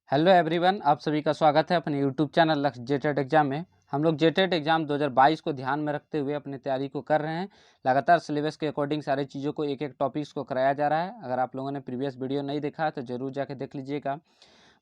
Hello everyone, आप सभी का स्वागत है अपने यूट्यूब चैनल लक्ष्य जेटेट एग्जाम में। हम लोग जेटेट एग्जाम 2022 को ध्यान में रखते हुए अपनी तैयारी को कर रहे हैं। लगातार सिलेबस के अकॉर्डिंग सारी चीज़ों को एक एक टॉपिक्स को कराया जा रहा है। अगर आप लोगों ने प्रीवियस वीडियो नहीं देखा है तो जरूर जाके देख लीजिएगा।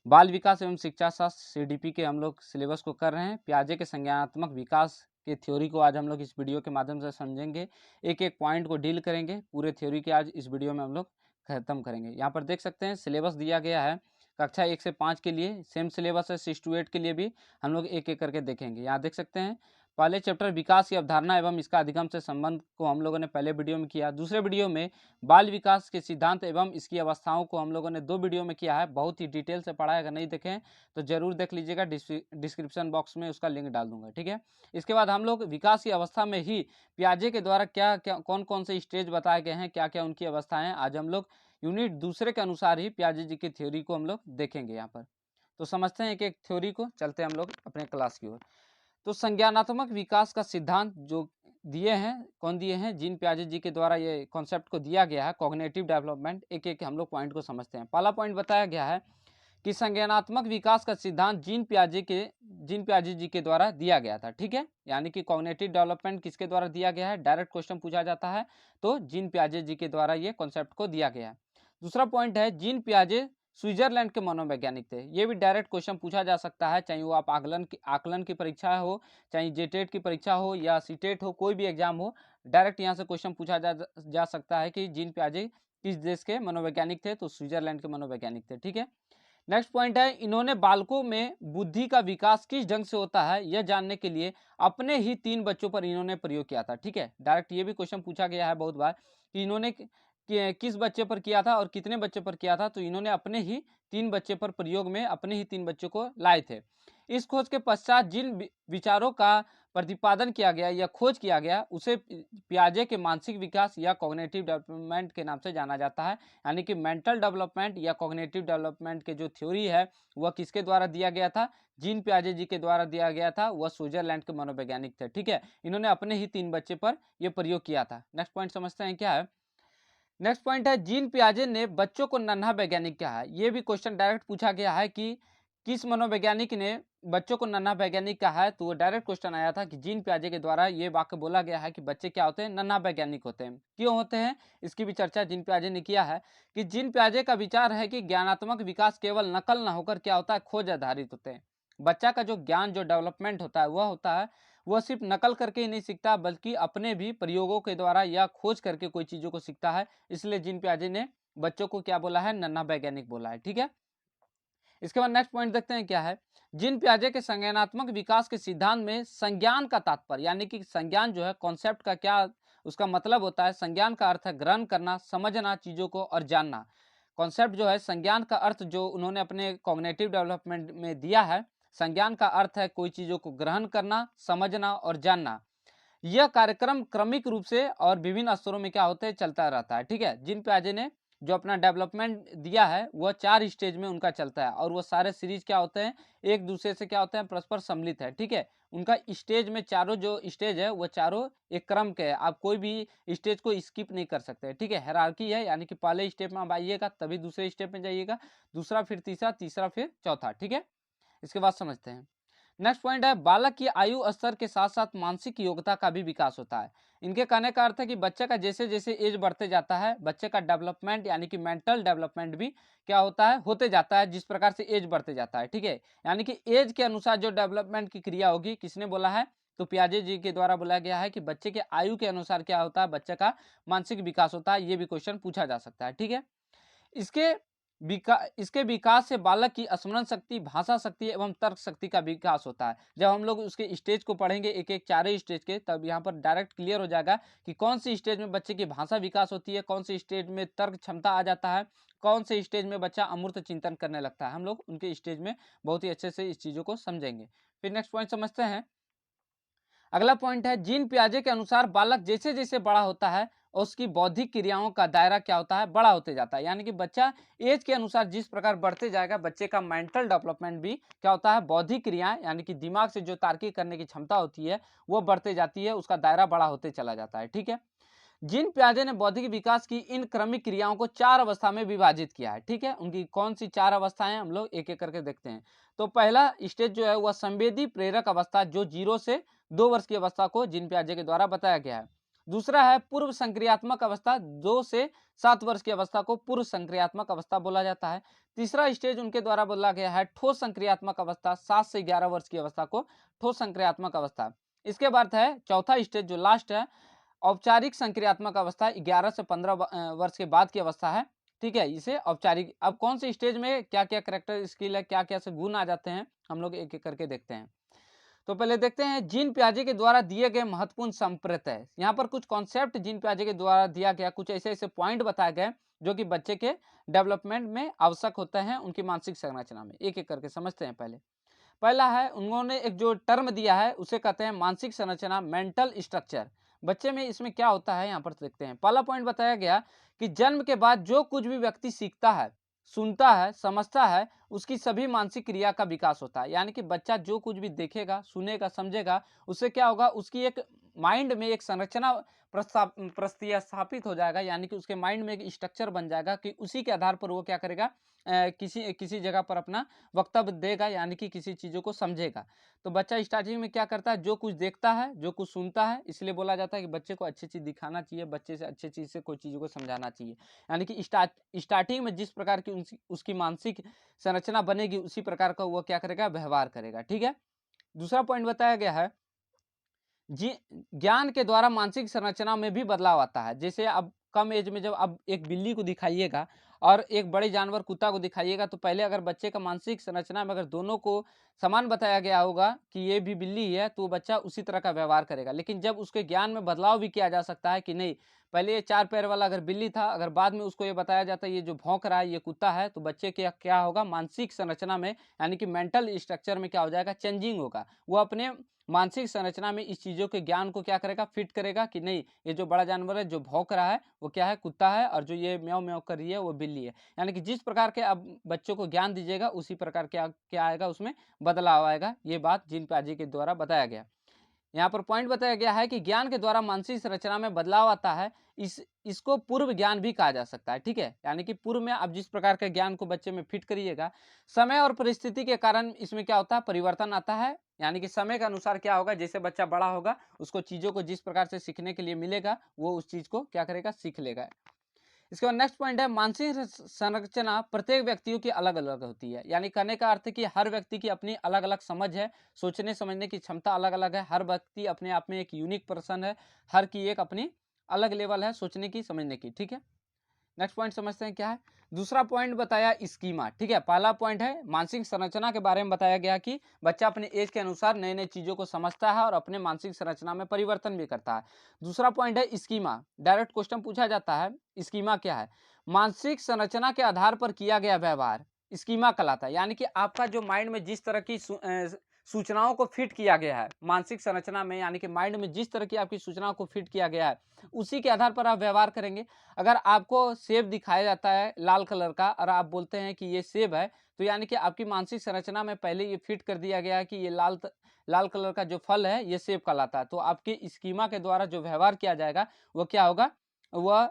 बाल विकास एवं शिक्षा शास्त्र सीडीपी के हम लोग सिलेबस को कर रहे हैं। पियाजे के संज्ञानात्मक विकास के थ्योरी को आज हम लोग इस वीडियो के माध्यम से समझेंगे। एक एक पॉइंट को डील करेंगे। पूरे थ्योरी के आज इस वीडियो में हम लोग खत्म करेंगे। यहाँ पर देख सकते हैं सिलेबस दिया गया है। कक्षा 1 से 5 के लिए सेम सिलेबस है। 6 to 8 के लिए भी हम लोग एक एक करके देखेंगे। यहाँ देख सकते हैं पहले चैप्टर विकास की अवधारणा एवं इसका अधिगम से संबंध को हम लोगों ने पहले वीडियो में किया। दूसरे वीडियो में बाल विकास के सिद्धांत एवं इसकी अवस्थाओं को हम लोगों ने 2 वीडियो में किया है। बहुत ही डिटेल से पढ़ा है। अगर नहीं देखें तो जरूर देख लीजिएगा। डिस्क्रिप्शन बॉक्स में उसका लिंक डाल दूंगा, ठीक है। इसके बाद हम लोग विकास की अवस्था में ही पियाजे के द्वारा क्या क्या कौन कौन से स्टेज बताए गए हैं, क्या क्या उनकी अवस्थाएं, आज हम लोग यूनिट दूसरे के अनुसार ही पियाजे जी की थ्योरी को हम लोग देखेंगे। यहाँ पर तो समझते हैं एक एक थ्योरी को। चलते हैं हम लोग अपने क्लास की ओर। तो संज्ञानात्मक विकास का सिद्धांत जो दिए हैं, कौन दिए हैं? जीन पियाजे जी के द्वारा ये कॉन्सेप्ट को दिया गया है, कॉग्निटिव डेवलपमेंट। एक एक हम लोग पॉइंट को समझते हैं। पहला पॉइंट बताया गया है कि संज्ञानात्मक विकास का सिद्धांत जीन पियाजे जी के द्वारा दिया गया था, ठीक है। यानी कि कॉग्निटिव डेवलपमेंट किसके द्वारा दिया गया है? डायरेक्ट क्वेश्चन पूछा जाता है तो जीन पियाजे जी के द्वारा ये कॉन्सेप्ट को दिया गया है। दूसरा पॉइंट है जीन पियाजे स्विट्जरलैंड के मनोवैज्ञानिक थे। ये भी डायरेक्ट क्वेश्चन पूछा जा सकता है, चाहे वो आप आकलन की परीक्षा हो, चाहे जेटेट की परीक्षा हो या सीटेट हो, कोई भी एग्जाम हो, डायरेक्ट यहाँ से क्वेश्चन पूछा जा सकता है कि जीन पियाजे किस देश के मनोवैज्ञानिक थे? तो स्विट्जरलैंड के मनोवैज्ञानिक थे, ठीक है। नेक्स्ट पॉइंट है इन्होंने बालकों में बुद्धि का विकास किस ढंग से होता है यह जानने के लिए अपने ही 3 बच्चों पर इन्होंने प्रयोग किया था, ठीक है। डायरेक्ट ये भी क्वेश्चन पूछा गया है बहुत बार कि इन्होंने किस बच्चे पर किया था और कितने बच्चे पर किया था। तो इन्होंने अपने ही 3 बच्चे पर प्रयोग में अपने ही 3 बच्चों को लाए थे। इस खोज के पश्चात जिन विचारों का प्रतिपादन किया गया या खोज किया गया उसे पियाजे के मानसिक विकास या कॉग्निटिव डेवलपमेंट के नाम से जाना जाता है। यानी कि मेंटल डेवलपमेंट या कॉग्निटिव डेवलपमेंट के जो थ्योरी है वह किसके द्वारा दिया गया था? जीन पियाजे जी के द्वारा दिया गया था। वह स्विट्जरलैंड के मनोवैज्ञानिक थे, ठीक है। इन्होंने अपने ही 3 बच्चे पर यह प्रयोग किया था। नेक्स्ट पॉइंट समझते हैं क्या है। नेक्स्ट पॉइंट है जीन पियाजे ने बच्चों को नन्हा वैज्ञानिक कहा है। ये भी क्वेश्चन डायरेक्ट पूछा गया है कि किस मनोवैज्ञानिक ने बच्चों को नन्हा वैज्ञानिक कहा है। तो वो डायरेक्ट क्वेश्चन आया था कि जीन पियाजे के द्वारा ये वाक्य बोला गया है कि बच्चे क्या होते हैं? नन्हा वैज्ञानिक होते हैं। क्यों होते हैं इसकी भी चर्चा जीन पियाजे ने किया है कि जीन पियाजे का विचार है कि ज्ञानात्मक विकास केवल नकल न होकर क्या होता है? खोज आधारित होते हैं। बच्चा का जो ज्ञान जो डेवलपमेंट होता है वह होता है वह सिर्फ नकल करके ही नहीं सीखता बल्कि अपने भी प्रयोगों के द्वारा या खोज करके कोई चीजों को सीखता है। इसलिए जीन पियाजे ने बच्चों को क्या बोला है? नन्हा वैज्ञानिक बोला है, ठीक है। इसके बाद नेक्स्ट पॉइंट देखते हैं क्या है। जीन पियाजे के संज्ञानात्मक विकास के सिद्धांत में संज्ञान का तात्पर्य, यानी कि संज्ञान जो है कॉन्सेप्ट का क्या उसका मतलब होता है। संज्ञान का अर्थ है ग्रहण करना, समझना चीजों को और जानना। कॉन्सेप्ट जो है संज्ञान का अर्थ जो उन्होंने अपने कॉग्निटिव डेवलपमेंट में दिया है, संज्ञान का अर्थ है कोई चीजों को ग्रहण करना, समझना और जानना। यह कार्यक्रम क्रमिक रूप से और विभिन्न स्तरों में क्या होते हैं? चलता रहता है, ठीक है। जीन पियाजे ने जो अपना डेवलपमेंट दिया है वह 4 स्टेज में उनका चलता है और वो सारे सीरीज क्या होते हैं? एक दूसरे से क्या होते हैं? परस्पर सम्मिलित है, ठीक है। उनका स्टेज में चारों जो स्टेज है वह चारों एक क्रम के है। आप कोई भी स्टेज को स्किप नहीं कर सकते, ठीक है। हायरार्की है, यानी कि पहले स्टेप में आप आइएगा तभी दूसरे स्टेप में जाइएगा, दूसरा फिर तीसरा, तीसरा फिर चौथा, ठीक है। इसके बाद समझते हैं। नेक्स्ट पॉइंट है बालक की आयु स्तर के साथ साथ मानसिक योग्यता का भी विकास होता है। इनके कहने का अर्थ है कि बच्चे का जैसे जैसे एज बढ़ते जाता है बच्चे का डेवलपमेंट यानी कि मेंटल डेवलपमेंट भी क्या होता है? होते जाता है जिस प्रकार से एज बढ़ते जाता है, ठीक है। यानी कि एज के अनुसार जो डेवलपमेंट की क्रिया होगी, किसने बोला है? तो पियाजे जी के द्वारा बोला गया है कि बच्चे के आयु के अनुसार क्या होता है? बच्चे का मानसिक विकास होता है। ये भी क्वेश्चन पूछा जा सकता है, ठीक है। इसके इसके विकास से बालक की स्मरण शक्ति, भाषा शक्ति एवं तर्क शक्ति का विकास होता है। जब हम लोग उसके स्टेज को पढ़ेंगे एक एक चारों स्टेज के, तब यहाँ पर डायरेक्ट क्लियर हो जाएगा कि कौन सी स्टेज में बच्चे की भाषा विकास होती है, कौन सी स्टेज में तर्क क्षमता आ जाता है, कौन से स्टेज में बच्चा अमूर्त चिंतन करने लगता है। हम लोग उनके स्टेज में बहुत ही अच्छे से इस चीजों को समझेंगे। फिर नेक्स्ट पॉइंट समझते हैं। अगला पॉइंट है जीन पियाजे के अनुसार बालक जैसे जैसे बड़ा होता है उसकी बौद्धिक क्रियाओं का दायरा क्या होता है? बड़ा होते जाता है। यानी कि बच्चा एज के अनुसार जिस प्रकार बढ़ते जाएगा बच्चे का मेंटल डेवलपमेंट भी क्या होता है? बौद्धिक क्रियाएं यानी कि दिमाग से जो तार्किक करने की क्षमता होती है वो बढ़ते जाती है, उसका दायरा बड़ा होते चला जाता है, ठीक है। जीन पियाजे ने बौद्धिक विकास की इन क्रमिक क्रियाओं को 4 अवस्था में विभाजित किया है। ठीक है, उनकी कौन सी 4 अवस्थाएं हम लोग एक एक करके देखते हैं। तो पहला स्टेज जो है वह संवेदी प्रेरक अवस्था, जो 0 से 2 वर्ष की अवस्था को जीन पियाजे के द्वारा बताया गया है। दूसरा है पूर्व संक्रियात्मक अवस्था, 2 से 7 वर्ष की अवस्था को पूर्व संक्रियात्मक अवस्था बोला जाता है। तीसरा स्टेज उनके द्वारा बोला गया है ठोस संक्रियात्मक अवस्था, 7 से 11 वर्ष की अवस्था को ठोस संक्रियात्मक अवस्था। इसके बाद है चौथा स्टेज जो लास्ट है, औपचारिक संक्रियात्मक अवस्था, 11 से 15 वर्ष के बाद की अवस्था है। ठीक है, इसे औपचारिक। अब कौन से स्टेज में क्या क्या कैरेक्टर स्किल है, क्या क्या से गुण आ जाते हैं, हम लोग एक एक करके देखते हैं। तो पहले देखते हैं जीन पियाजे के द्वारा दिए गए महत्वपूर्ण संप्रत्यय। यहाँ पर कुछ कॉन्सेप्ट जीन पियाजे के द्वारा दिया गया, कुछ ऐसे ऐसे पॉइंट बताए गए जो कि बच्चे के डेवलपमेंट में आवश्यक होते हैं उनकी मानसिक संरचना में। एक एक करके समझते हैं। पहला है, उन्होंने एक जो टर्म दिया है उसे कहते हैं मानसिक संरचना, मेंटल स्ट्रक्चर। बच्चे में इसमें क्या होता है यहाँ पर देखते हैं। पहला पॉइंट बताया गया कि जन्म के बाद जो कुछ भी व्यक्ति सीखता है, सुनता है, समझता है, उसकी सभी मानसिक क्रिया का विकास होता है। यानी कि बच्चा जो कुछ भी देखेगा, सुनेगा, समझेगा, उससे क्या होगा, उसकी एक माइंड में एक संरचना प्रस्थापित हो जाएगा। यानी कि उसके माइंड में एक स्ट्रक्चर बन जाएगा कि उसी के आधार पर वो क्या करेगा, किसी किसी जगह पर अपना वक्तव्य देगा, यानी कि किसी चीज़ों को समझेगा। तो बच्चा स्टार्टिंग में क्या करता है, जो कुछ देखता है, जो कुछ सुनता है, इसलिए बोला जाता है कि बच्चे को अच्छी चीज़ दिखाना चाहिए, बच्चे से अच्छी चीज़ से कोई चीज़ों को समझाना चाहिए। यानी कि स्टार्टिंग में जिस प्रकार की उसकी मानसिक संरचना बनेगी, उसी प्रकार का वो क्या करेगा, व्यवहार करेगा। ठीक है। दूसरा पॉइंट बताया गया है, जी, ज्ञान के द्वारा मानसिक संरचना में भी बदलाव आता है। जैसे अब कम एज में जब अब एक बिल्ली को दिखाइएगा और एक बड़े जानवर कुत्ता को दिखाइएगा, तो पहले अगर बच्चे का मानसिक संरचना में अगर दोनों को समान बताया गया होगा कि ये भी बिल्ली है, तो बच्चा उसी तरह का व्यवहार करेगा। लेकिन जब उसके ज्ञान में बदलाव भी किया जा सकता है कि नहीं, पहले ये 4 पैर वाला अगर बिल्ली था, अगर बाद में उसको ये बताया जाता है ये जो भौंक रहा है ये कुत्ता है, तो बच्चे के क्या होगा, मानसिक संरचना में यानी कि मेंटल स्ट्रक्चर में क्या हो जाएगा, चेंजिंग होगा। वो अपने मानसिक संरचना में इस चीज़ों के ज्ञान को क्या करेगा, फिट करेगा कि नहीं, ये जो बड़ा जानवर है जो भौंक रहा है वो क्या है, कुत्ता है, और जो ये म्याऊं म्याऊं कर रही है वो बिल्ली है। यानी कि जिस प्रकार के अब बच्चों को ज्ञान दीजिएगा उसी प्रकार क्या क्या आएगा, उसमें बदलाव आएगा। ये बात जीन पियाजे के द्वारा बताया गया। यहाँ पर पॉइंट बताया गया है कि ज्ञान के द्वारा मानसिक संरचना में बदलाव आता है, इसको पूर्व ज्ञान भी कहा जा सकता है। ठीक है, यानी कि पूर्व में आप जिस प्रकार के ज्ञान को बच्चे में फिट करिएगा, समय और परिस्थिति के कारण इसमें क्या होता है, परिवर्तन आता है। यानी कि समय के अनुसार क्या होगा, जैसे बच्चा बड़ा होगा उसको चीज़ों को जिस प्रकार से सीखने के लिए मिलेगा, वो उस चीज़ को क्या करेगा, सीख लेगा। इसके बाद नेक्स्ट पॉइंट है, मानसिक संरचना प्रत्येक व्यक्तियों की अलग अलग होती है। यानी कहने का अर्थ है कि हर व्यक्ति की अपनी अलग अलग समझ है, सोचने समझने की क्षमता अलग अलग है। हर व्यक्ति अपने आप में एक यूनिक पर्सन है, हर की एक अपनी अलग लेवल है सोचने की, समझने की। ठीक है, नेक्स्ट पॉइंट समझते हैं क्या है। दूसरा पॉइंट बताया स्कीमा। ठीक है, पहला पॉइंट है मानसिक संरचना के बारे में बताया गया कि बच्चा अपने एज के अनुसार नए नए चीजों को समझता है और अपने मानसिक संरचना में परिवर्तन भी करता है। दूसरा पॉइंट है स्कीमा। डायरेक्ट क्वेश्चन पूछा जाता है, स्कीमा क्या है, मानसिक संरचना के आधार पर किया गया व्यवहार स्कीमा कहलाता है। यानी कि आपका जो माइंड में जिस तरह की सूचनाओं को फिट किया गया है मानसिक संरचना में, यानी कि माइंड में जिस तरह की आपकी सूचनाओं को फिट किया गया है, उसी के आधार पर आप व्यवहार करेंगे। अगर आपको सेब दिखाया जाता है लाल कलर का और आप बोलते हैं कि ये सेब है, तो यानी कि आपकी मानसिक संरचना में पहले ये फिट कर दिया गया है कि ये लाल कलर का जो फल है ये सेब कहलाता है। तो आपके स्कीमा के द्वारा जो व्यवहार किया जाएगा वो क्या होगा, वह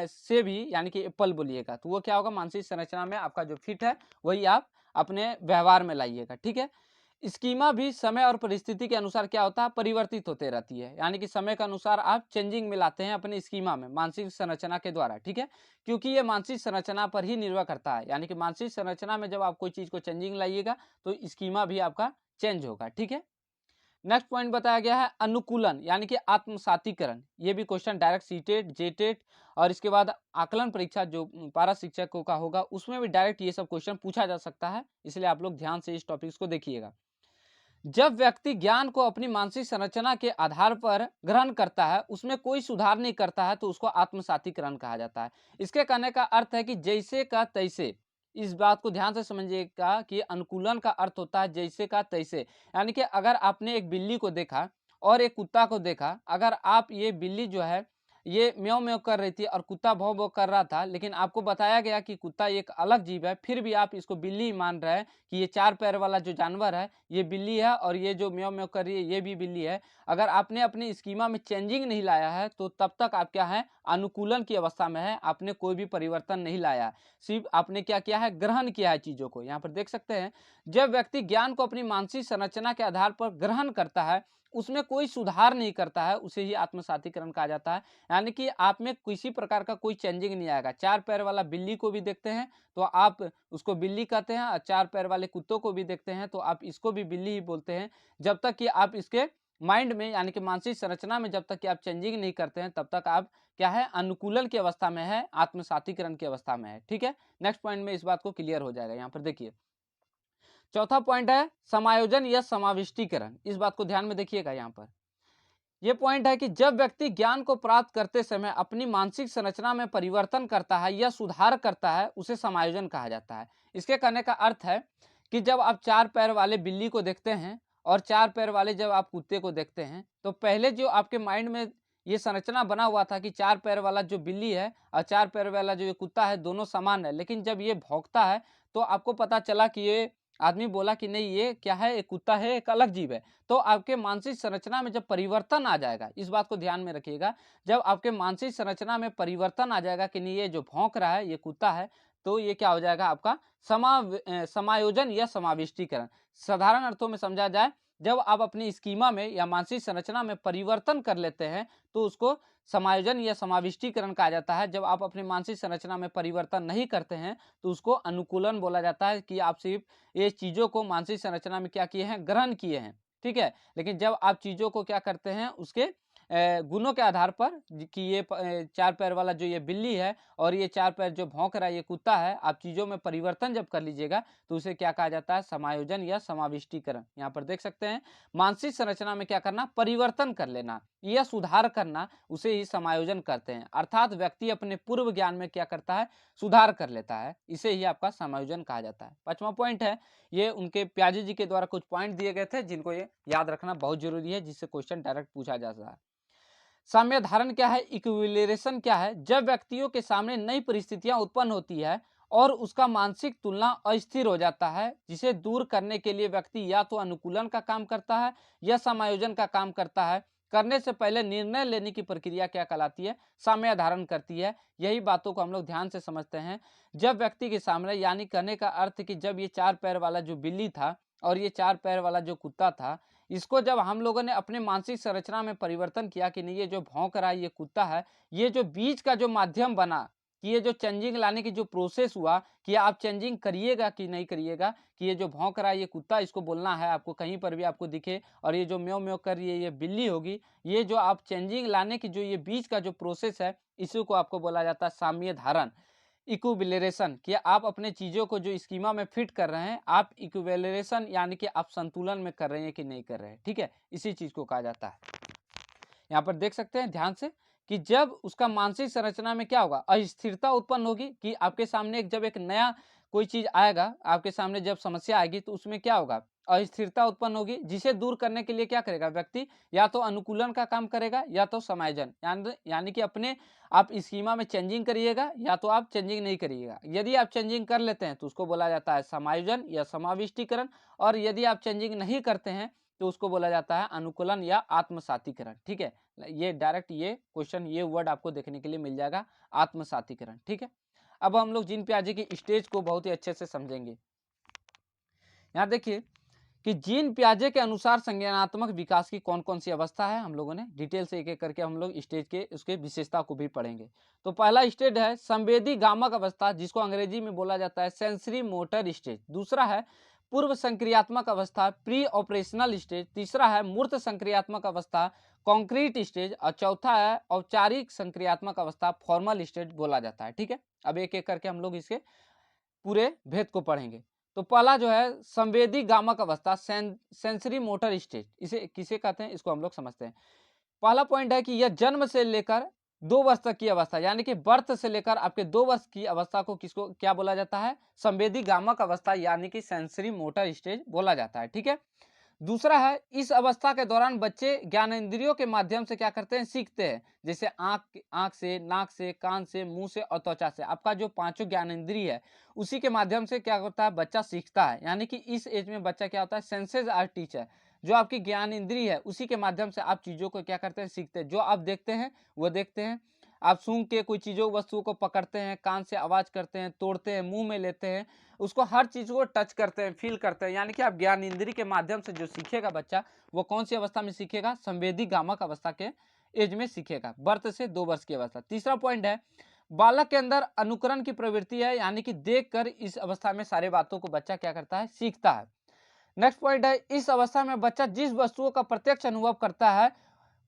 सेब ही, यानी कि एप्पल बोलिएगा, तो वो क्या होगा, मानसिक संरचना में आपका जो फिट है वही आप अपने व्यवहार में लाइएगा। ठीक है, स्कीमा भी समय और परिस्थिति के अनुसार क्या होता है, परिवर्तित होते रहती है। यानी कि समय के अनुसार आप चेंजिंग में लाते हैं अपने स्कीमा में मानसिक संरचना के द्वारा। ठीक है, क्योंकि ये मानसिक संरचना पर ही निर्भर करता है। यानी कि मानसिक संरचना में जब आप कोई चीज को चेंजिंग लाइएगा तो स्कीमा भी आपका चेंज होगा। ठीक है, नेक्स्ट पॉइंट बताया गया है अनुकूलन, यानी कि आत्मसातीकरण। ये भी क्वेश्चन डायरेक्ट सीटेट, जेटेट और इसके बाद आकलन परीक्षा जो पारा शिक्षकों का होगा उसमें भी डायरेक्ट ये सब क्वेश्चन पूछा जा सकता है। इसलिए आप लोग ध्यान से इस टॉपिक्स को देखिएगा। जब व्यक्ति ज्ञान को अपनी मानसिक संरचना के आधार पर ग्रहण करता है, उसमें कोई सुधार नहीं करता है, तो उसको आत्मसातीकरण कहा जाता है। इसके कहने का अर्थ है कि जैसे का तैसे। इस बात को ध्यान से समझिएगा कि अनुकूलन का अर्थ होता है जैसे का तैसे। यानी कि अगर आपने एक बिल्ली को देखा और एक कुत्ता को देखा, अगर आप ये बिल्ली जो है ये म्याऊं म्याऊं कर रही थी और कुत्ता भौं भौं कर रहा था, लेकिन आपको बताया गया कि कुत्ता एक अलग जीव है, फिर भी आप इसको बिल्ली ही मान रहे हैं कि ये 4 पैर वाला जो जानवर है ये बिल्ली है और ये जो म्याऊं म्याऊं कर रही है ये भी बिल्ली है। अगर आपने अपने स्कीमा में चेंजिंग नहीं लाया है तो तब तक आप क्या है, अनुकूलन की अवस्था में है, आपने कोई भी परिवर्तन नहीं लाया, सिर्फ आपने क्या किया है, ग्रहण किया है चीजों को। यहाँ पर देख सकते हैं, जब व्यक्ति ज्ञान को अपनी मानसिक संरचना के आधार पर ग्रहण करता है, उसमें कोई सुधार नहीं करता है, उसे ही आत्मसातीकरण कहा जाता है। यानी कि आप में किसी प्रकार का कोई चेंजिंग नहीं आएगा। 4 पैर वाला बिल्ली को भी देखते हैं तो आप उसको बिल्ली कहते हैं, और 4 पैर वाले कुत्तों को भी देखते हैं तो आप इसको भी बिल्ली ही बोलते हैं। जब तक कि आप इसके माइंड में यानी कि मानसिक संरचना में जब तक कि आप चेंजिंग नहीं करते हैं, तब तक आप क्या है, अनुकूलन की अवस्था में है, आत्मसातीकरण की अवस्था में है। ठीक है, नेक्स्ट पॉइंट में इस बात को क्लियर हो जाएगा। यहाँ पर देखिए, चौथा पॉइंट है समायोजन या समाविष्टीकरण। इस बात को ध्यान में देखिएगा। यहाँ पर यह पॉइंट है कि जब व्यक्ति ज्ञान को प्राप्त करते समय अपनी मानसिक संरचना में परिवर्तन करता है या सुधार करता है, उसे समायोजन कहा जाता है। इसके कहने का अर्थ है कि जब आप 4 पैर वाले बिल्ली को देखते हैं और 4 पैर वाले जब आप कुत्ते को देखते हैं, तो पहले जो आपके माइंड में ये संरचना बना हुआ था कि 4 पैर वाला जो बिल्ली है और 4 पैर वाला जो ये कुत्ता है, दोनों समान है, लेकिन जब ये भौंकता है तो आपको पता चला कि ये आदमी बोला कि नहीं, ये क्या है, एक कुत्ता है, एक अलग जीव है। तो आपके मानसिक संरचना में जब परिवर्तन आ जाएगा, इस बात को ध्यान में रखिएगा, जब आपके मानसिक संरचना में परिवर्तन आ जाएगा कि नहीं, ये जो भौंक रहा है ये कुत्ता है, तो ये क्या हो जाएगा, आपका समायोजन या समाविष्टीकरण। साधारण अर्थों में समझा जाए, जब आप अपनी स्कीमा में या मानसिक संरचना में परिवर्तन कर लेते हैं तो उसको समायोजन या समाविष्टीकरण कहा जाता है। जब आप अपनी मानसिक संरचना में परिवर्तन नहीं करते हैं तो उसको अनुकूलन बोला जाता है, कि आप सिर्फ ये चीजों को मानसिक संरचना में क्या किए हैं, ग्रहण किए हैं। ठीक है, लेकिन जब आप चीजों को क्या करते हैं, उसके गुणों के आधार पर कि ये 4 पैर वाला जो ये बिल्ली है और ये 4 पैर जो भौंक रहा है ये कुत्ता है, आप चीजों में परिवर्तन जब कर लीजिएगा तो उसे क्या कहा जाता है, समायोजन या समाविष्टीकरण। यहाँ पर देख सकते हैं, मानसिक संरचना में क्या करना, परिवर्तन कर लेना या सुधार करना, उसे ही समायोजन करते हैं। अर्थात व्यक्ति अपने पूर्व ज्ञान में क्या करता है, सुधार कर लेता है, इसे ही आपका समायोजन कहा जाता है। 5वां पॉइंट है, ये उनके प्याजी जी के द्वारा कुछ पॉइंट दिए गए थे जिनको ये याद रखना बहुत जरूरी है, जिससे क्वेश्चन डायरेक्ट पूछा जा सकता है। साम्य धारण क्या है, इक्विलिब्रेशन क्या है, जब व्यक्तियों के सामने नई परिस्थितियां उत्पन्न होती है और उसका मानसिक तुलना अस्थिर हो जाता है, जिसे दूर करने के लिए व्यक्ति या तो अनुकूलन का काम करता है या समायोजन का काम करता है। करने से पहले निर्णय लेने की प्रक्रिया क्या कहलाती है, साम्य धारण करती है। यही बातों को हम लोग ध्यान से समझते हैं। जब व्यक्ति के सामने, यानी कहने का अर्थ कि जब ये 4 पैर वाला जो बिल्ली था और ये 4 पैर वाला जो कुत्ता था, इसको जब हम लोगों ने अपने मानसिक संरचना में परिवर्तन किया कि नहीं, ये जो भौंक रहा है ये कुत्ता है, ये जो बीच का जो माध्यम बना कि ये जो चेंजिंग लाने की जो प्रोसेस हुआ कि आप चेंजिंग करिएगा कि नहीं करिएगा, कि ये जो भौंक रहा है ये कुत्ता, इसको बोलना है आपको, कहीं पर भी आपको दिखे, और ये जो म्याऊं म्याऊं कर रही है ये बिल्ली होगी, ये जो आप चेंजिंग लाने की जो ये बीच का जो प्रोसेस है, इसी को आपको बोला जाता है साम्य धारण, इक्विलिब्रेशन। कि आप अपने चीजों को जो स्कीमा में फिट कर रहे हैं, आप इक्विलिब्रेशन यानी कि आप संतुलन में कर रहे हैं कि नहीं कर रहे हैं। ठीक है, इसी चीज को कहा जाता है। यहाँ पर देख सकते हैं ध्यान से कि जब उसका मानसिक संरचना में क्या होगा, अस्थिरता उत्पन्न होगी, कि आपके सामने जब एक नया कोई चीज आएगा, आपके सामने जब समस्या आएगी तो उसमें क्या होगा, अस्थिरता उत्पन्न होगी, जिसे दूर करने के लिए क्या करेगा व्यक्ति, या तो अनुकूलन का काम करेगा या तो समायोजन, यानी कि अपने आप स्कीमा में चेंजिंग करिएगा या तो आप चेंजिंग नहीं करिएगा। यदि आप चेंजिंग कर लेते हैं तो उसको बोला जाता है समायोजन या समाविष्टीकरण, और यदि आप चेंजिंग नहीं करते हैं तो उसको बोला जाता है अनुकूलन या आत्मसातीकरण। ठीक है, ये डायरेक्ट ये क्वेश्चन, ये वर्ड आपको देखने के लिए मिल जाएगा, आत्मसातीकरण। ठीक है, अब हम लोग जीन पियाजे की स्टेज को बहुत ही अच्छे से समझेंगे। यहाँ देखिए कि जीन पियाजे के अनुसार संज्ञानात्मक विकास की कौन कौन सी अवस्था है, हम लोगों ने डिटेल से एक एक करके हम लोग स्टेज के उसके विशेषता को भी पढ़ेंगे। तो पहला स्टेज है संवेदी गामक अवस्था, जिसको अंग्रेजी में बोला जाता है सेंसरी मोटर स्टेज। दूसरा है पूर्व संक्रियात्मक अवस्था, प्री ऑपरेशनल स्टेज। तीसरा है मूर्त संक्रियात्मक अवस्था, कॉन्क्रीट स्टेज। और चौथा है औपचारिक संक्रियात्मक अवस्था, फॉर्मल स्टेज बोला जाता है। ठीक है, अब एक एक करके हम लोग इसके पूरे भेद को पढ़ेंगे। तो पहला जो है संवेदी गामक अवस्था, सेंसरी मोटर स्टेज, इसे किसे कहते हैं, इसको हम लोग समझते हैं। पहला पॉइंट है कि यह जन्म से लेकर 2 वर्ष तक की अवस्था, यानी कि बर्थ से लेकर आपके 2 वर्ष की अवस्था को किसको क्या बोला जाता है, संवेदी गामक अवस्था, यानी कि सेंसरी मोटर स्टेज बोला जाता है। ठीक है, दूसरा है, इस अवस्था के दौरान बच्चे ज्ञानेंद्रियों के माध्यम से क्या करते हैं, सीखते हैं। जैसे आँख आँख से, नाक से, कान से, मुँह से और त्वचा से। आपका जो पाँचों ज्ञानेंद्रिय है, उसी के माध्यम से क्या होता है, बच्चा सीखता है। यानी कि इस एज में बच्चा क्या होता है, सेंसेस आर टीचर। जो आपकी ज्ञान इंद्रिय है, उसी के माध्यम से आप चीज़ों को क्या करते हैं, सीखते हैं। जो आप देखते हैं, वो देखते हैं। आप सूंघ के कोई चीज़ों वस्तुओं को पकड़ते हैं, कान से आवाज़ करते हैं, तोड़ते हैं, मुँह में लेते हैं, उसको हर चीज़ को टच करते हैं, फ़ील करते हैं। यानी कि आप ज्ञान इंद्रिय के माध्यम से जो सीखेगा बच्चा, वो कौन-सी अवस्था में सीखेगा? संवेदी गामक अवस्था के एज में सीखेगा, बर्थ से 2 वर्ष की अवस्था। तीसरा पॉइंट है, बालक के अंदर अनुकरण की प्रवृत्ति है, यानी कि देखकर इस अवस्था में सारी बातों को बच्चा क्या करता है, सीखता है। नेक्स्ट पॉइंट है, इस अवस्था में बच्चा जिस वस्तुओं का प्रत्यक्ष अनुभव करता है,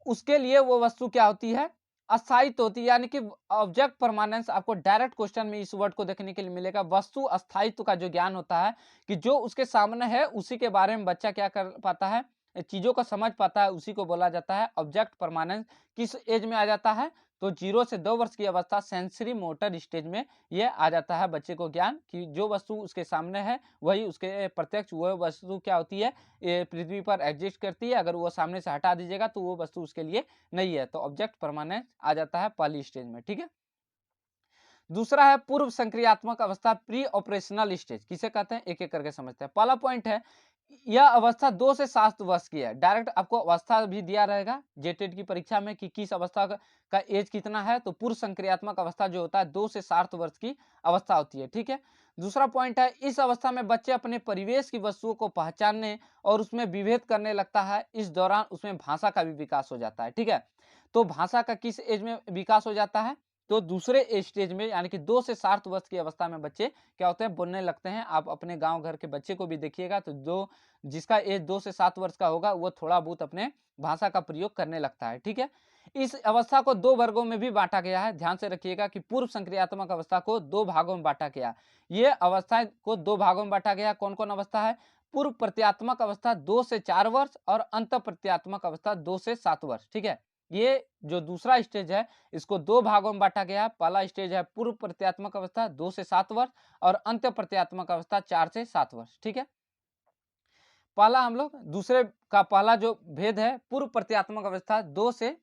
उसके लिए वो वस्तु क्या होती है, अस्थायित्व होती है। यानी कि ऑब्जेक्ट परमानेंस, आपको डायरेक्ट क्वेश्चन में इस वर्ड को देखने के लिए मिलेगा। वस्तु अस्थायित्व का जो ज्ञान होता है, कि जो उसके सामने है उसी के बारे में बच्चा क्या कर पाता है, चीजों को समझ पाता है, उसी को बोला जाता है ऑब्जेक्ट परमानेंस। किस एज में आ जाता है, तो 0 से 2 वर्ष की अवस्था सेंसरी मोटर स्टेज में ये आ जाता है बच्चे को ज्ञान, कि जो वस्तु उसके सामने है वही उसके प्रत्यक्ष, वह वस्तु क्या होती है, ये पृथ्वी पर एग्जिस्ट करती है। अगर वो सामने से हटा दीजिएगा तो वो वस्तु उसके लिए नहीं है। तो ऑब्जेक्ट परमानेंस आ जाता है पहली स्टेज में, ठीक है। दूसरा है पूर्व संक्रियात्मक अवस्था, प्री ऑपरेशनल स्टेज। किसे कहते हैं, एक एक करके समझते हैं। पहला पॉइंट है, यह अवस्था 2 से 7 वर्ष की है। डायरेक्ट आपको अवस्था भी दिया रहेगा जेटेड की परीक्षा में, कि किस अवस्था का एज कितना है। तो पूर्व संक्रियात्मक अवस्था जो होता है 2 से 7 वर्ष की अवस्था होती है, ठीक है। दूसरा पॉइंट है, इस अवस्था में बच्चे अपने परिवेश की वस्तुओं को पहचानने और उसमें विभेद करने लगता है। इस दौरान उसमें भाषा का भी विकास हो जाता है, ठीक है। तो भाषा का किस एज में विकास हो जाता है, तो दूसरे स्टेज में, यानी कि 2 से 7 वर्ष की अवस्था में बच्चे क्या होते हैं, बोलने लगते हैं। आप अपने गांव घर के बच्चे को भी देखिएगा, तो दो जिसका एज 2 से 7 वर्ष का होगा, वो थोड़ा बहुत अपने भाषा का प्रयोग करने लगता है, ठीक है। इस अवस्था को 2 वर्गों में भी बांटा गया है। ध्यान से रखिएगा कि पूर्व संक्रियात्मक अवस्था को 2 भागों में बांटा गया। ये अवस्थाएं को 2 भागों में बांटा गया। कौन कौन अवस्था है, पूर्व प्रत्यात्मक अवस्था 2 से 4 वर्ष और अंत प्रत्यात्मक अवस्था 2 से 7 वर्ष, ठीक है। ये जो दूसरा स्टेज है, इसको 2 भागों में बांटा गया है। पहला स्टेज है पूर्व प्रत्यात्मक अवस्था 2 से 7 वर्ष और अंत प्रत्यात्मक अवस्था 4 से 7 वर्ष, ठीक है। पहला हम लोग दूसरे का पहला जो भेद है, पूर्व प्रत्यात्मक अवस्था 2 से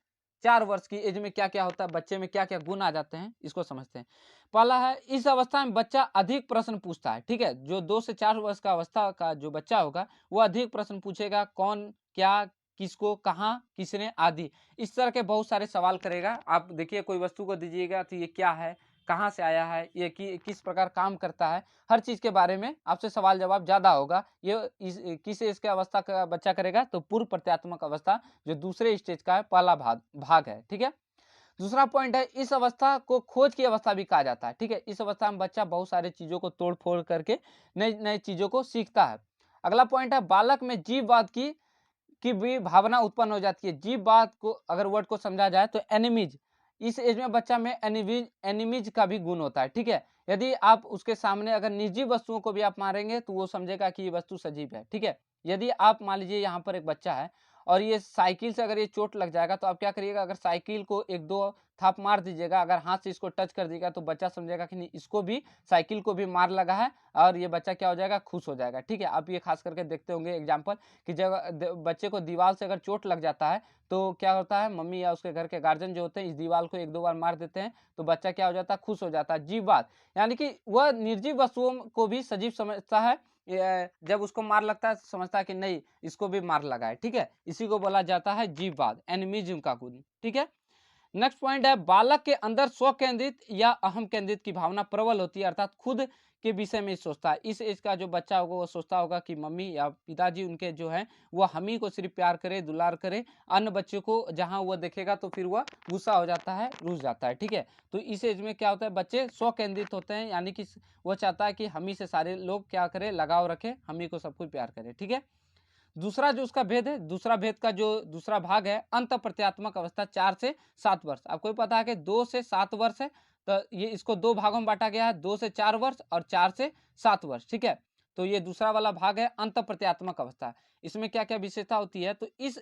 4 वर्ष की एज में क्या क्या होता है, बच्चे में क्या क्या गुण आ जाते हैं, इसको समझते हैं। पहला है, इस अवस्था में बच्चा अधिक प्रश्न पूछता है, ठीक है। जो 2 से 4 वर्ष का अवस्था का जो बच्चा होगा, वो अधिक प्रश्न पूछेगा, कौन, क्या, किसको, कहाँ, किसने, आदि। इस तरह के बहुत सारे सवाल करेगा। आप देखिए, कोई वस्तु को दीजिएगा तो ये क्या है, कहाँ से आया है, ये किस प्रकार काम करता है, हर चीज के बारे में आपसे सवाल जवाब ज्यादा होगा। ये किस एज के अवस्था का बच्चा करेगा, तो पूर्व प्रत्यात्मक अवस्था जो दूसरे स्टेज का है, पहला भाग है, ठीक है। दूसरा पॉइंट है, इस अवस्था को खोज की अवस्था भी कहा जाता है, ठीक है। इस अवस्था में बच्चा बहुत सारे चीजों को तोड़ फोड़ करके नई नई चीजों को सीखता है। अगला पॉइंट है, बालक में जीववाद की भी भावना उत्पन्न हो जाती है। जीववाद को अगर वर्ड को समझा जाए तो एनिमीज, इस एज में बच्चा में एनिमीज का भी गुण होता है, ठीक है। यदि आप उसके सामने अगर निर्जीव वस्तुओं को भी आप मारेंगे तो वो समझेगा कि ये वस्तु सजीव है, ठीक है। यदि आप मान लीजिए यहाँ पर एक बच्चा है और ये साइकिल से अगर ये चोट लग जाएगा, तो आप क्या करिएगा, अगर साइकिल को एक दो थाप मार दीजिएगा, अगर हाथ से इसको टच कर दीजिएगा, तो बच्चा समझेगा कि नहीं, इसको भी, साइकिल को भी मार लगा है, और ये बच्चा क्या हो जाएगा, खुश हो जाएगा, ठीक है। आप ये खास करके देखते होंगे एग्जाम्पल, कि जब बच्चे को दीवार से अगर चोट लग जाता है, तो क्या होता है, मम्मी या उसके घर के गार्जियन जो होते हैं, इस दीवार को एक दो बार मार देते हैं, तो बच्चा क्या हो जाता है, खुश हो जाता है। जीववाद, यानी कि वह निर्जीव वस्तुओं को भी सजीव समझता है। जब उसको मार लगता है, समझता है कि नहीं, इसको भी मार लगा है, ठीक है। इसी को बोला जाता है जीववाद, एनिमिज्म का गुण, ठीक है। नेक्स्ट पॉइंट है, बालक के अंदर स्व केंद्रित या अहम केंद्रित की भावना प्रबल होती है, अर्थात खुद के विषय में सोचता है। इस एज का जो बच्चा होगा, वो सोचता होगा कि मम्मी या पिताजी उनके जो है, वो हम ही को सिर्फ प्यार करे, दुलार करे। अन्य बच्चों को जहां वो देखेगा तो फिर वह गुस्सा हो जाता है, रूठ जाता है, ठीक है। तो इस एज में क्या होता है, बच्चे स्व केंद्रित होते हैं, यानी कि वो चाहता है कि हम ही से सारे लोग क्या करें, लगाव रखे, हम ही को सब कुछ प्यार करे, ठीक है। दूसरा जो उसका भेद है, दूसरा भेद का जो दूसरा भाग है, अंत प्रत्यात्मक अवस्था 4 से 7 वर्ष। आपको भी पता है कि 2 से 7 वर्ष है, तो ये इसको 2 भागों में बांटा गया है, 2 से 4 वर्ष और 4 से 7 वर्ष, ठीक है। तो ये दूसरा वाला भाग है अंत प्रत्यात्मक अवस्था। इसमें क्या क्या विशेषता होती है, तो इस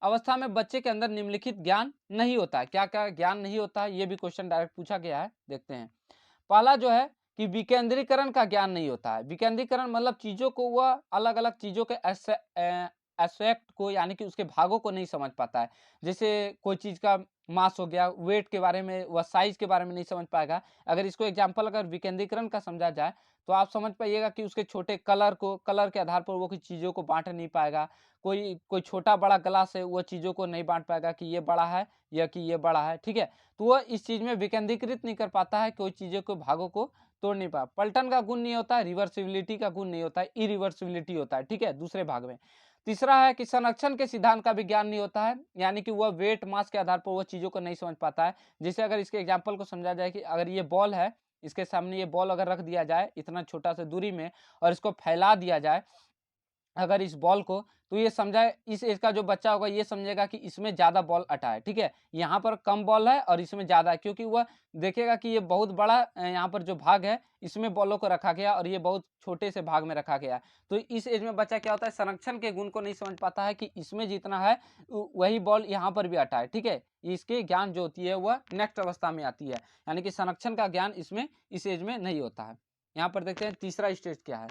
अवस्था में बच्चे के अंदर निम्नलिखित ज्ञान नहीं होता है। क्या क्या ज्ञान नहीं होता है, ये भी क्वेश्चन डायरेक्ट पूछा गया है, देखते हैं। पहला जो है कि विकेंद्रीकरण का ज्ञान नहीं होता है। विकेंद्रीकरण मतलब चीजों को वह अलग अलग चीजों के एस्पेक्ट को यानी कि उसके भागों को नहीं समझ पाता है। जैसे कोई चीज़ का मास हो गया, वेट के बारे में, वह साइज़ के बारे में नहीं समझ पाएगा। अगर इसको एग्ज़ाम्पल अगर विकेंद्रीकरण का समझा जाए, तो आप समझ पाइएगा कि उसके छोटे कलर के आधार पर वो कुछ चीज़ों को बाँट नहीं पाएगा। कोई कोई छोटा-बड़ा ग्लास है, वो चीज़ों को नहीं बाँट पाएगा कि ये बड़ा है या कि ये बड़ा है, ठीक है? तो वह इस चीज़ में विकेंद्रीकृत नहीं कर पाता है, कोई चीज़ों के भागों को तोड़ नहीं पलटन का गुण नहीं होता है, रिवर्सिबिलिटी का गुण नहीं होता है, इरिवर्सिबिलिटी होता है, ठीक है? दूसरे भाग में। तीसरा है कि संरक्षण के सिद्धांत का भी ज्ञान नहीं होता है, यानी कि वह वेट, मास के आधार पर वो चीज़ों को नहीं समझ पाता है। जैसे अगर इसके एग्ज़ाम्पल को समझा जाए कि अगर ये बॉल है, इसके सामने ये बॉल अगर रख दिया जाए इतना छोटा सा दूरी में और इसको फैला दिया जाए अगर इस बॉल को, तो ये समझाए इस एज का जो बच्चा होगा ये समझेगा कि इसमें ज़्यादा बॉल अटा है, ठीक है? यहाँ पर कम बॉल है और इसमें ज़्यादा है, क्योंकि वह देखेगा कि ये बहुत बड़ा यहाँ पर जो भाग है, इसमें बॉलों को रखा गया और ये बहुत छोटे से भाग में रखा गया। तो इस एज में बच्चा क्या होता है, संरक्षण के गुण को नहीं समझ पाता है कि इसमें जितना है वही बॉल यहाँ पर भी अटा है, ठीक है? इसके ज्ञान जो होती है वह नेक्स्ट अवस्था में आती है, यानी कि संरक्षण का ज्ञान इसमें इस एज में नहीं होता है। यहाँ पर देखते हैं तीसरा स्टेज क्या है।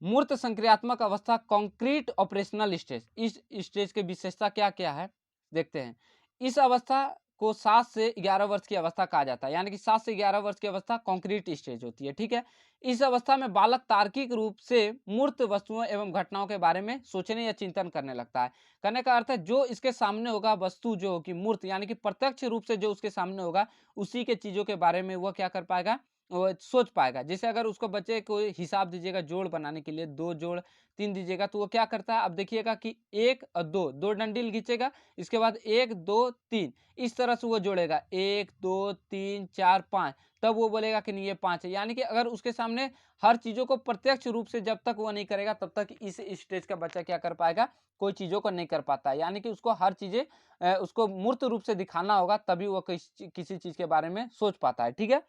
मूर्त संक्रियात्मक अवस्था, कॉन्क्रीट ऑपरेशनल स्टेज। इस स्टेज की विशेषता क्या क्या है देखते हैं। इस अवस्था को 7 से 11 वर्ष की अवस्था कहा जाता है, यानी कि 7 से 11 वर्ष की अवस्था कॉन्क्रीट स्टेज होती है, ठीक है? इस अवस्था में बालक तार्किक रूप से मूर्त वस्तुओं एवं घटनाओं के बारे में सोचने या चिंतन करने लगता है। कहने का अर्थ है जो इसके सामने होगा, वस्तु जो होगी मूर्त, यानी कि प्रत्यक्ष रूप से जो उसके सामने होगा उसी के चीजों के बारे में वह क्या कर पाएगा, वो सोच पाएगा। जैसे अगर उसको बच्चे को हिसाब दीजिएगा जोड़ बनाने के लिए, 2 जोड़ 3 दीजिएगा तो वो क्या करता है, अब देखिएगा कि 1 और 2, 2 डंडिल खींचेगा, इसके बाद 1 2 3 इस तरह से वो जोड़ेगा, 1 2 3 4 5, तब वो बोलेगा कि नहीं ये 5 है। यानी कि अगर उसके सामने हर चीज़ों को प्रत्यक्ष रूप से जब तक वो नहीं करेगा तब तक इस स्टेज का बच्चा क्या कर पाएगा, कोई चीज़ों को नहीं कर पाता है। यानी कि उसको हर चीज़ें उसको मूर्त रूप से दिखाना होगा तभी वो किसी चीज़ के बारे में सोच पाता है, ठीक है?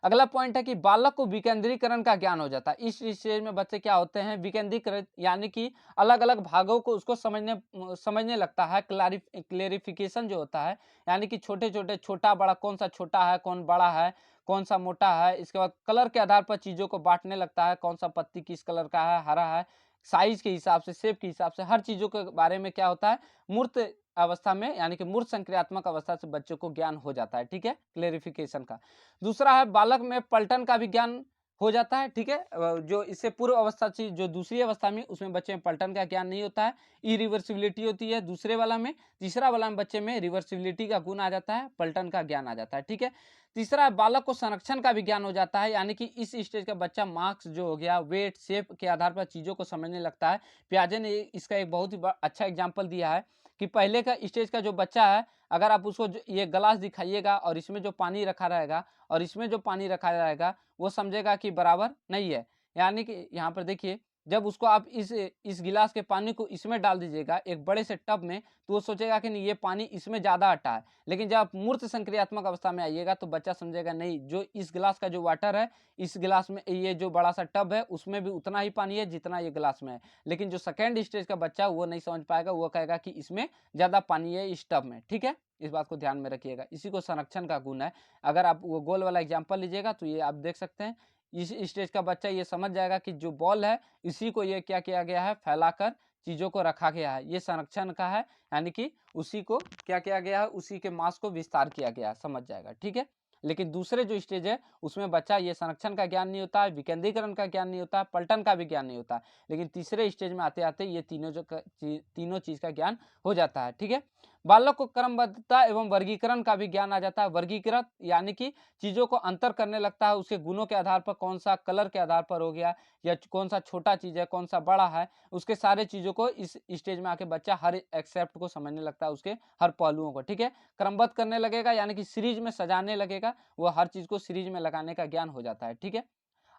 अगला पॉइंट है कि बालक को विकेंद्रीकरण का ज्ञान हो जाता है। इस स्टेज में बच्चे क्या होते हैं, विकेंद्रीकृत, यानी कि अलग-अलग भागों को उसको समझने लगता है। क्लेरिफिकेशन जो होता है, यानी कि छोटे-छोटे, छोटा-बड़ा, कौन सा छोटा है, कौन बड़ा है, कौन सा मोटा है। इसके बाद कलर के आधार पर चीज़ों को बाँटने लगता है, कौन सा पत्ती किस कलर का है, हरा है, साइज़ के हिसाब से, शेप के हिसाब से, हर चीज़ों के बारे में क्या होता है, मूर्त अवस्था में यानी कि मूर्त संक्रियात्मक अवस्था से बच्चों को ज्ञान हो जाता है, ठीक है? क्लेरिफिकेशन का। दूसरा है बालक में पलटन का भी ज्ञान हो जाता है, ठीक है? जो इससे पूर्व अवस्था थी, जो दूसरी अवस्था में, उसमें बच्चे में पलटन का ज्ञान नहीं होता है, इरिवर्सिबिलिटी होती है दूसरे वाला में। तीसरा वाला में बच्चे में रिवर्सिबिलिटी का गुण आ जाता है, पलटन का ज्ञान आ जाता है, ठीक है? तीसरा है बालक को संरक्षण का भी ज्ञान हो जाता है, यानी कि इस स्टेज का बच्चा मार्क्स जो हो गया, वेट, शेप के आधार पर चीज़ों को समझने लगता है। पियाजे ने इसका एक बहुत ही अच्छा एग्जाम्पल दिया है कि पहले का स्टेज का जो बच्चा है, अगर आप उसको ये ग्लास दिखाइएगा और इसमें जो पानी रखा रहेगा और इसमें जो पानी रखा रहेगा, वो समझेगा कि बराबर नहीं है। यानी कि यहाँ पर देखिए, जब उसको आप इस गिलास के पानी को इसमें डाल दीजिएगा एक बड़े से टब में, तो वो सोचेगा कि नहीं ये पानी इसमें ज़्यादा अटा है। लेकिन जब आप मूर्त संक्रियात्मक अवस्था में आइएगा तो बच्चा समझेगा नहीं, जो इस गिलास का जो वाटर है, इस गिलास में ये जो बड़ा सा टब है उसमें भी उतना ही पानी है जितना ये गिलास में है। लेकिन जो सेकंड स्टेज का बच्चा वो नहीं समझ पाएगा, वो कहेगा कि इसमें ज़्यादा पानी है इस टब में, ठीक है? इस बात को ध्यान में रखिएगा। इसी को संरक्षण का गुण है। अगर आप वो गोल वाला एग्जाम्पल लीजिएगा तो ये आप देख सकते हैं, इस स्टेज का बच्चा ये समझ जाएगा कि जो बॉल है इसी को ये क्या किया गया है, फैलाकर चीज़ों को रखा गया है। ये संरक्षण का है, यानी कि उसी को क्या किया गया है, उसी के मास को विस्तार किया गया है, समझ जाएगा, ठीक है? लेकिन दूसरे जो स्टेज है उसमें बच्चा ये संरक्षण का ज्ञान नहीं होता है, विकेंद्रीकरण का ज्ञान नहीं होता है, पलटन का भी ज्ञान नहीं होता है। लेकिन तीसरे स्टेज में आते-आते ये तीनों चीज़ का ज्ञान हो जाता है, ठीक है? बालक को क्रमबद्धता एवं वर्गीकरण का भी ज्ञान आ जाता है। वर्गीकृत यानी कि चीज़ों को अंतर करने लगता है, उसके गुणों के आधार पर, कौन सा कलर के आधार पर हो गया या कौन सा छोटा चीज़ है, कौन सा बड़ा है, उसके सारे चीज़ों को इस स्टेज में आके बच्चा हर एक्सेप्ट को समझने लगता है, उसके हर पहलुओं को, ठीक है? क्रमबद्ध करने लगेगा, यानी कि सीरीज में सजाने लगेगा, वो हर चीज़ को सीरीज में लगाने का ज्ञान हो जाता है, ठीक है?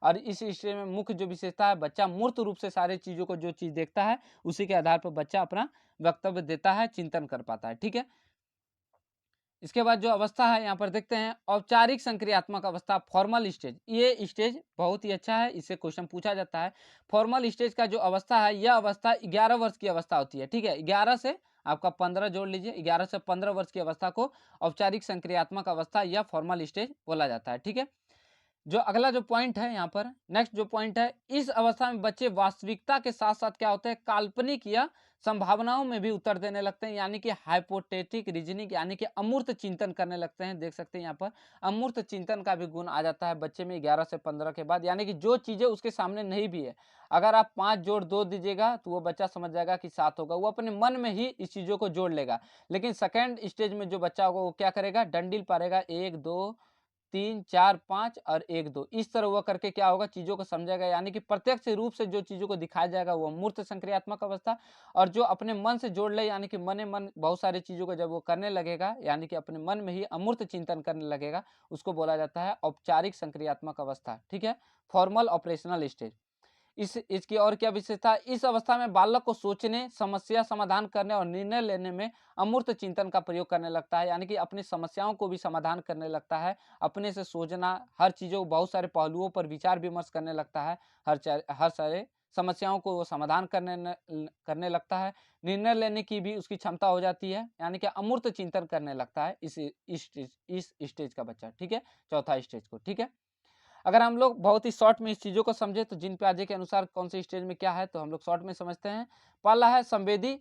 और इस स्टेज में मुख्य जो विशेषता है, बच्चा मूर्त रूप से सारी चीज़ों को, जो चीज़ देखता है उसी के आधार पर बच्चा अपना वक्तव्य देता है, चिंतन कर पाता है, ठीक है? इसके बाद जो अवस्था है यहाँ पर देखते हैं, औपचारिक संक्रियात्मक अवस्था, फॉर्मल स्टेज। ये स्टेज बहुत ही अच्छा है, इससे क्वेश्चन पूछा जाता है। फॉर्मल स्टेज का जो अवस्था है, यह अवस्था 11 वर्ष की अवस्था होती है, ठीक है? 11 से आपका 15 जोड़ लीजिए, 11 से 15 वर्ष की अवस्था को औपचारिक संक्रियात्मक अवस्था या फॉर्मल स्टेज बोला जाता है, ठीक है? जो अगला जो पॉइंट है यहाँ पर, नेक्स्ट जो पॉइंट है, इस अवस्था में बच्चे वास्तविकता के साथ साथ क्या होते हैं, काल्पनिक या संभावनाओं में भी उत्तर देने लगते हैं, यानी कि हाइपोथेटिक रीजनिंग, यानी कि अमूर्त चिंतन करने लगते हैं। देख सकते हैं यहाँ पर अमूर्त चिंतन का भी गुण आ जाता है बच्चे में 11 से 15 के बाद, यानी कि जो चीजें उसके सामने नहीं भी है, अगर आप 5 जोड़ 2 दीजिएगा तो वो बच्चा समझ जाएगा कि 7 होगा, वो अपने मन में ही इस चीजों को जोड़ लेगा। लेकिन सेकेंड स्टेज में जो बच्चा होगा वो क्या करेगा, डंडिल पारेगा, 1 2 3 4 5 और 1 2, इस तरह वो करके क्या होगा, चीजों को समझेगा, यानी कि प्रत्यक्ष रूप से जो चीजों को दिखाया जाएगा वो मूर्त संक्रियात्मक अवस्था। और जो अपने मन से जोड़ ले, यानी कि मने मन बहुत सारी चीजों को जब वो करने लगेगा, यानी कि अपने मन में ही अमूर्त चिंतन करने लगेगा, उसको बोला जाता है औपचारिक संक्रियात्मक अवस्था। ठीक है, फॉर्मल ऑपरेशनल स्टेज। इसकी और क्या विशेषता है, इस अवस्था में बालक को सोचने, समस्या समाधान करने और निर्णय लेने में अमूर्त चिंतन का प्रयोग करने लगता है, यानी कि अपनी समस्याओं को भी समाधान करने लगता है, अपने से सोचना, हर चीजों बहुत सारे पहलुओं पर विचार विमर्श करने लगता है, हर सारे समस्याओं को वो समाधान करने लगता है, निर्णय लेने की भी उसकी क्षमता हो जाती है, यानी कि अमूर्त चिंतन करने लगता है इस स्टेज का बच्चा। ठीक है, चौथा स्टेज को। ठीक है, अगर हम लोग बहुत ही शॉर्ट में इस चीज़ों को समझे तो जिन प्याजे के अनुसार कौन से स्टेज में क्या है, तो हम लोग शॉर्ट में समझते हैं। पहला है संवेदी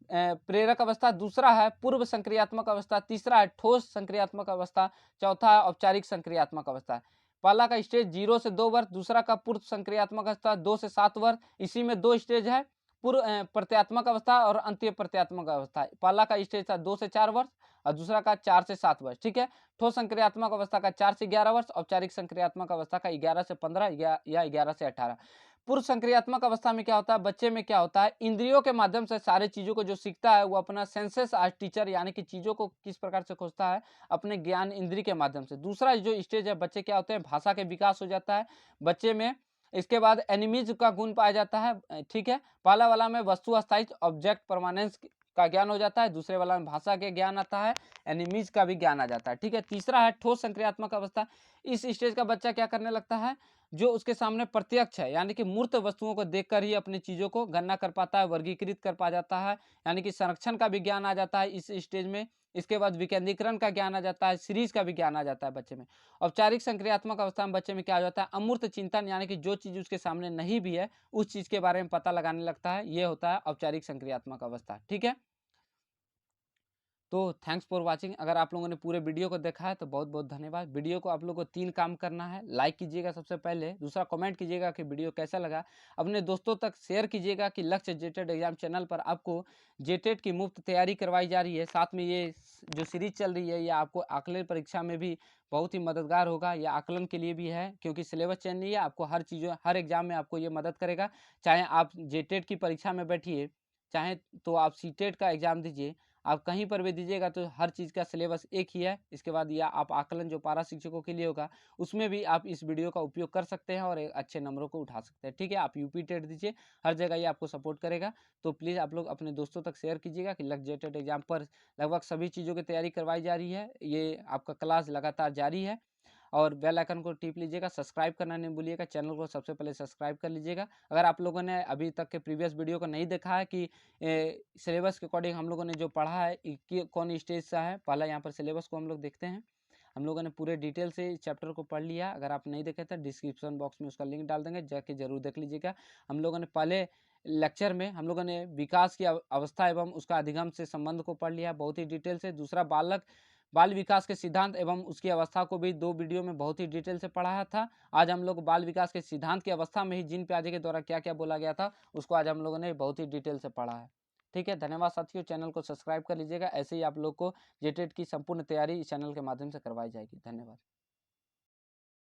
प्रेरक अवस्था, दूसरा है पूर्व संक्रियात्मक अवस्था, तीसरा है ठोस संक्रियात्मक अवस्था, चौथा है औपचारिक संक्रियात्मक अवस्था। पहला का स्टेज 0 से 2 वर्ष, दूसरा का पूर्व संक्रियात्मक अवस्था 2 से 7 वर्ष। इसी में 2 स्टेज है, पूर्व प्रत्यात्मक अवस्था और अंत्य प्रत्यात्मक अवस्था। पहला का स्टेज था 2 से 4 वर्ष और दूसरा का 4 से 7 वर्ष। ठीक है, ठोस संक्रियात्मक अवस्था का 4 से 11 वर्ष, औपचारिक संक्रियात्मक अवस्था का 11 से 15 या 11 से 18। पूर्व संक्रियात्मक अवस्था में क्या होता है, बच्चे में क्या होता है, इंद्रियों के माध्यम से सारे चीजों को जो सीखता है वो अपना सेंसेस आज टीचर, यानी कि चीजों को किस प्रकार से खोजता है, अपने ज्ञान इंद्रिय के माध्यम से। दूसरा जो स्टेज है, बच्चे क्या होते हैं, भाषा के विकास हो जाता है बच्चे में। इसके बाद एनिमीज का गुण पाया जाता है। ठीक है, पहला वाला में वस्तु अस्थायी ऑब्जेक्ट परमानेंस का ज्ञान हो जाता है, दूसरे वाला में भाषा के ज्ञान आता है, एनिमीज का भी ज्ञान आ जाता है। ठीक है, तीसरा है ठोस संक्रियात्मक अवस्था। इस स्टेज का बच्चा क्या करने लगता है, जो उसके सामने प्रत्यक्ष है, यानी कि मूर्त वस्तुओं को देखकर ही अपनी चीजों को गणना कर पाता है, वर्गीकृत कर पा जाता है, यानी कि संरक्षण का भी ज्ञान आ जाता है इस स्टेज में। इसके बाद विकेंद्रीकरण का ज्ञान आ जाता है, सीरीज का भी ज्ञान आ जाता है बच्चे में। औपचारिक संक्रियात्मक अवस्था में बच्चे में क्या हो जाता है, अमूर्त चिंतन, यानी कि जो चीज उसके सामने नहीं भी है उस चीज के बारे में पता लगाने लगता है, ये होता है औपचारिक संक्रियात्मक अवस्था। ठीक है, तो थैंक्स फॉर वाचिंग। अगर आप लोगों ने पूरे वीडियो को देखा है तो बहुत बहुत धन्यवाद। वीडियो को आप लोगों को 3 काम करना है, लाइक कीजिएगा सबसे पहले, दूसरा कमेंट कीजिएगा कि वीडियो कैसा लगा, अपने दोस्तों तक शेयर कीजिएगा कि लक्ष्य जेटेड एग्जाम चैनल पर आपको जेटेड की मुफ्त तैयारी करवाई जा रही है। साथ में ये जो सीरीज चल रही है ये आपको आकलन परीक्षा में भी बहुत ही मददगार होगा, या आकलन के लिए भी है, क्योंकि सिलेबस चेंज नहीं है, आपको हर चीज़ों हर एग्जाम में आपको ये मदद करेगा। चाहे आप जेटेड की परीक्षा में बैठिए, चाहे तो आप सीटेट का एग्जाम दीजिए, आप कहीं पर भी दीजिएगा तो हर चीज़ का सिलेबस एक ही है। इसके बाद या आप आकलन जो पारा शिक्षकों के लिए होगा उसमें भी आप इस वीडियो का उपयोग कर सकते हैं और एक अच्छे नंबरों को उठा सकते हैं। ठीक है, आप यूपी टेट दीजिए, हर जगह ये आपको सपोर्ट करेगा। तो प्लीज़ आप लोग अपने दोस्तों तक शेयर कीजिएगा कि लक्ष्य जेटेड एग्जाम पर लगभग सभी चीज़ों की तैयारी करवाई जा रही है, ये आपका क्लास लगातार जारी है। और बेल आइकन को टिप लीजिएगा, सब्सक्राइब करना नहीं भूलिएगा, चैनल को सबसे पहले सब्सक्राइब कर लीजिएगा। अगर आप लोगों ने अभी तक के प्रीवियस वीडियो को नहीं देखा है कि सिलेबस के अकॉर्डिंग हम लोगों ने जो पढ़ा है कि कौन स्टेज सा है, पहला यहाँ पर सिलेबस को हम लोग देखते हैं। हम लोगों ने पूरे डिटेल से इस चैप्टर को पढ़ लिया। अगर आप नहीं देखे तो डिस्क्रिप्शन बॉक्स में उसका लिंक डाल देंगे, जाके जरूर देख लीजिएगा। हम लोगों ने पहले लेक्चर में हम लोगों ने विकास की अवस्था एवं उसका अधिगम से संबंध को पढ़ लिया बहुत ही डिटेल से। दूसरा बाल विकास के सिद्धांत एवं उसकी अवस्था को भी 2 वीडियो में बहुत ही डिटेल से पढ़ाया था। आज हम लोग बाल विकास के सिद्धांत की अवस्था में ही जीन प्याजे के द्वारा क्या क्या बोला गया था उसको आज हम लोगों ने बहुत ही डिटेल से पढ़ा है। ठीक है, धन्यवाद साथियों, चैनल को सब्सक्राइब कर लीजिएगा। ऐसे ही आप लोग को जेटेट की संपूर्ण तैयारी इस चैनल के माध्यम से करवाई जाएगी। धन्यवाद।